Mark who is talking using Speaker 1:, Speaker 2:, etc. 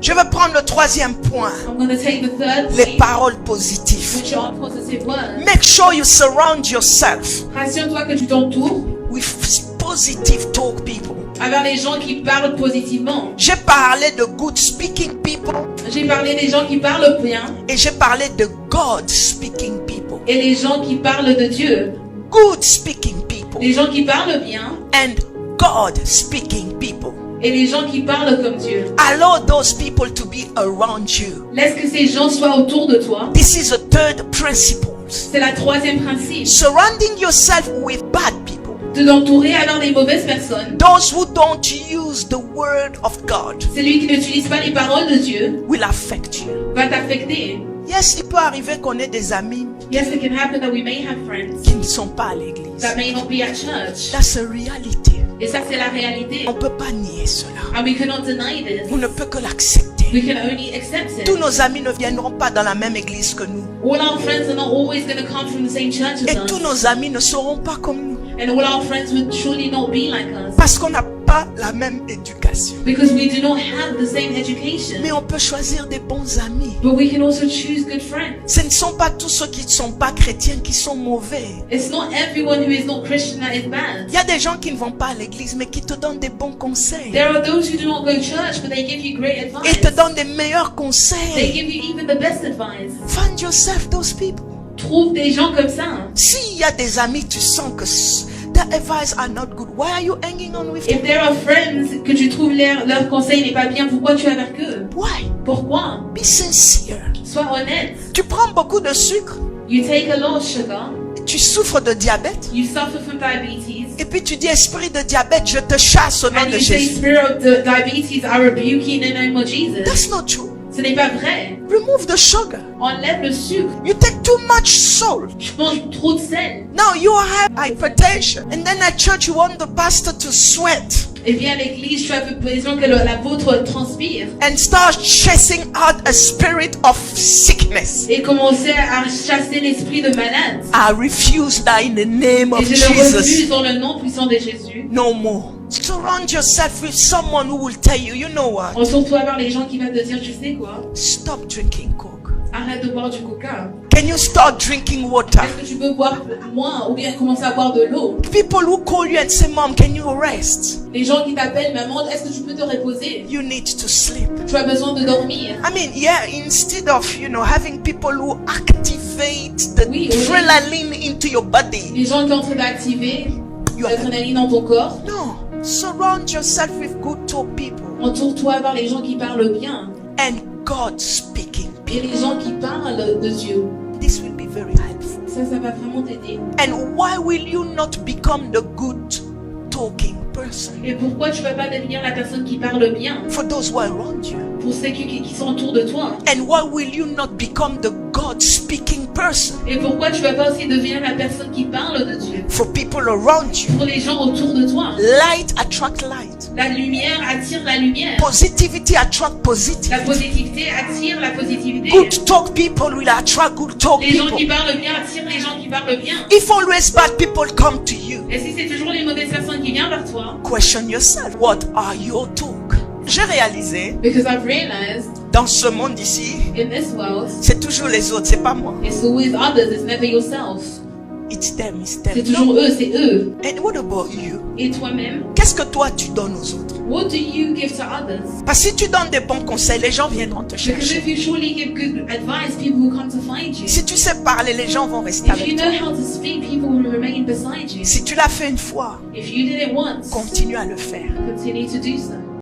Speaker 1: Je vais prendre le troisième point.
Speaker 2: I'm going to take the third
Speaker 1: Les
Speaker 2: point,
Speaker 1: paroles positives.
Speaker 2: which are positive words.
Speaker 1: Make sure you surround yourself
Speaker 2: Rassure-toi que tu t'entoures
Speaker 1: with positive talk people.
Speaker 2: avec les gens qui parlent positivement.
Speaker 1: J'ai parlé de good speaking people
Speaker 2: J'ai parlé des gens qui parlent bien
Speaker 1: et j'ai parlé de God speaking people.
Speaker 2: et les gens qui parlent de Dieu.
Speaker 1: Good speaking people
Speaker 2: Les gens qui parlent bien
Speaker 1: and God speaking people.
Speaker 2: et les gens qui parlent comme Dieu.
Speaker 1: Allow those people to be around you.
Speaker 2: Laisse que ces gens soient autour de toi.
Speaker 1: This is the third principle.
Speaker 2: C'est la troisième principe.
Speaker 1: Surrounding yourself with bad people.
Speaker 2: De t'entourer alors des mauvaises personnes.
Speaker 1: Those who don't use the word of God
Speaker 2: Celui qui n'utilise pas les paroles de Dieu
Speaker 1: will affect you.
Speaker 2: va t'affecter.
Speaker 1: Yes, il peut arriver qu'on ait des amis
Speaker 2: Yes, it can happen that we may have friends
Speaker 1: qui ne sont pas à l'église.
Speaker 2: that may not be at church.
Speaker 1: That's a reality.
Speaker 2: Et ça, c'est la réalité.
Speaker 1: On ne peut pas nier cela.
Speaker 2: And we cannot deny this.
Speaker 1: On ne peut que l'accepter.
Speaker 2: We can only accept it.
Speaker 1: Tous nos amis ne viendront pas dans la même église que nous.
Speaker 2: All our friends are not always going to come from the same church
Speaker 1: Et
Speaker 2: as
Speaker 1: tous
Speaker 2: us.
Speaker 1: nos amis ne seront pas comme nous.
Speaker 2: And all our friends would surely not be like us.
Speaker 1: Parce qu'on n'a pas la même éducation.
Speaker 2: Because we do not have the same education.
Speaker 1: Mais on peut choisir des bons amis.
Speaker 2: But we can also choose good friends.
Speaker 1: Ce ne sont pas tous ceux qui ne sont pas chrétiens qui sont mauvais.
Speaker 2: It's not everyone who is not Christian that is bad.
Speaker 1: Il y a des gens qui ne vont pas à l'église mais qui te donnent des bons conseils.
Speaker 2: There are those who do not go to church, but they give you great
Speaker 1: Et
Speaker 2: advice.
Speaker 1: te donnent des meilleurs
Speaker 2: They
Speaker 1: conseils.
Speaker 2: give you even the best advice.
Speaker 1: Find yourself those people.
Speaker 2: Trouve des gens comme ça.
Speaker 1: S'il y a des amis, tu sens que their advice are not good. Why are you hanging on with
Speaker 2: If
Speaker 1: them?
Speaker 2: there are friends que tu trouves leur conseil n'est pas bien, pourquoi tu es avec eux?
Speaker 1: Why?
Speaker 2: Pourquoi?
Speaker 1: Be sincere.
Speaker 2: Sois honnête.
Speaker 1: Tu prends beaucoup de sucre.
Speaker 2: You take a lot of sugar.
Speaker 1: Tu souffres de diabète.
Speaker 2: You suffer from diabetes.
Speaker 1: Et puis tu dis, esprit de diabète, je te chasse au nom
Speaker 2: And
Speaker 1: de
Speaker 2: you say,
Speaker 1: Jésus.
Speaker 2: spirit of diabetes, I rebuke you in the name of Jesus.
Speaker 1: That's not true.
Speaker 2: Ce n'est pas vrai.
Speaker 1: Remove the sugar.
Speaker 2: Enlève le sucre.
Speaker 1: You take too much salt.
Speaker 2: Tu manges trop de sel.
Speaker 1: Now you have hypertension. And then at church you want the pastor to sweat
Speaker 2: Et viens à l'église, tu as besoin que l'apôtre transpire.
Speaker 1: and start chasing out a spirit of sickness.
Speaker 2: Et commencer à chasser l'esprit de malade.
Speaker 1: I refuse that in the name
Speaker 2: Et
Speaker 1: of
Speaker 2: je le
Speaker 1: Jesus.
Speaker 2: refuse dans le nom puissant de Jésus.
Speaker 1: No more. Surround yourself with someone who will tell you, you know what?
Speaker 2: Entoure-toi vers les gens qui vont te dire, tu sais quoi?
Speaker 1: Stop drinking Coke.
Speaker 2: Arrête de boire du coca.
Speaker 1: Can you start drinking water?
Speaker 2: Est-ce que tu peux boire moins ou bien commencer à boire de l'eau?
Speaker 1: People who call you and say, Mom, can you rest?
Speaker 2: Les gens qui t'appellent, maman, est-ce que tu peux te reposer?
Speaker 1: You need to sleep.
Speaker 2: Tu as besoin de dormir.
Speaker 1: I mean, yeah, instead of, having people who activate the
Speaker 2: Oui, oui.
Speaker 1: adrenaline into your body.
Speaker 2: Les gens qui sont en train d'activer
Speaker 1: You are-
Speaker 2: l'adrénaline dans ton corps.
Speaker 1: No. Surround yourself with good talk people
Speaker 2: Entoure-toi vers les gens qui parlent bien.
Speaker 1: and God speaking
Speaker 2: Et
Speaker 1: people.
Speaker 2: les gens qui parlent de Dieu.
Speaker 1: This will be very helpful.
Speaker 2: Ça va vraiment t'aider.
Speaker 1: And why will you not become the good talking person
Speaker 2: Et pourquoi tu vas pas devenir la personne qui parle bien
Speaker 1: for those who are around you?
Speaker 2: pour ceux qui sont autour de toi?
Speaker 1: And why will you not become the God speaking person
Speaker 2: Et pourquoi tu vas pas aussi devenir la personne qui parle de Dieu
Speaker 1: for people around you?
Speaker 2: pour les gens autour de toi?
Speaker 1: Light attract light.
Speaker 2: La lumière attire la lumière.
Speaker 1: Positivity attract
Speaker 2: La
Speaker 1: positivity.
Speaker 2: positivité attire la positivité.
Speaker 1: Good talk people will attract good talk
Speaker 2: Les gens qui
Speaker 1: people.
Speaker 2: parlent bien attirent les gens qui parlent bien.
Speaker 1: If always bad people come to you,
Speaker 2: Et si c'est toujours les mauvaises personnes qui viennent vers toi,
Speaker 1: question yourself. What are your talk? J'ai réalisé,
Speaker 2: because I've realized
Speaker 1: dans ce monde ici,
Speaker 2: in this world,
Speaker 1: c'est toujours les autres, c'est pas moi.
Speaker 2: it's always others, it's never yourself.
Speaker 1: It's them, it's
Speaker 2: C'est
Speaker 1: them.
Speaker 2: toujours eux, c'est eux.
Speaker 1: And what about you?
Speaker 2: Et toi-même,
Speaker 1: Qu'est-ce que toi tu donnes aux autres?
Speaker 2: what do you give to others?
Speaker 1: Parce que si tu donnes des bons conseils, les gens viendront te
Speaker 2: Because
Speaker 1: chercher.
Speaker 2: if you surely give good advice, people will come to find you.
Speaker 1: Si tu sais parler, les gens vont rester
Speaker 2: If you
Speaker 1: avec
Speaker 2: know
Speaker 1: toi.
Speaker 2: how to speak, people will remain beside you.
Speaker 1: Si tu l'as fait une fois,
Speaker 2: If you did it once,
Speaker 1: continue à le faire.
Speaker 2: continue to do so.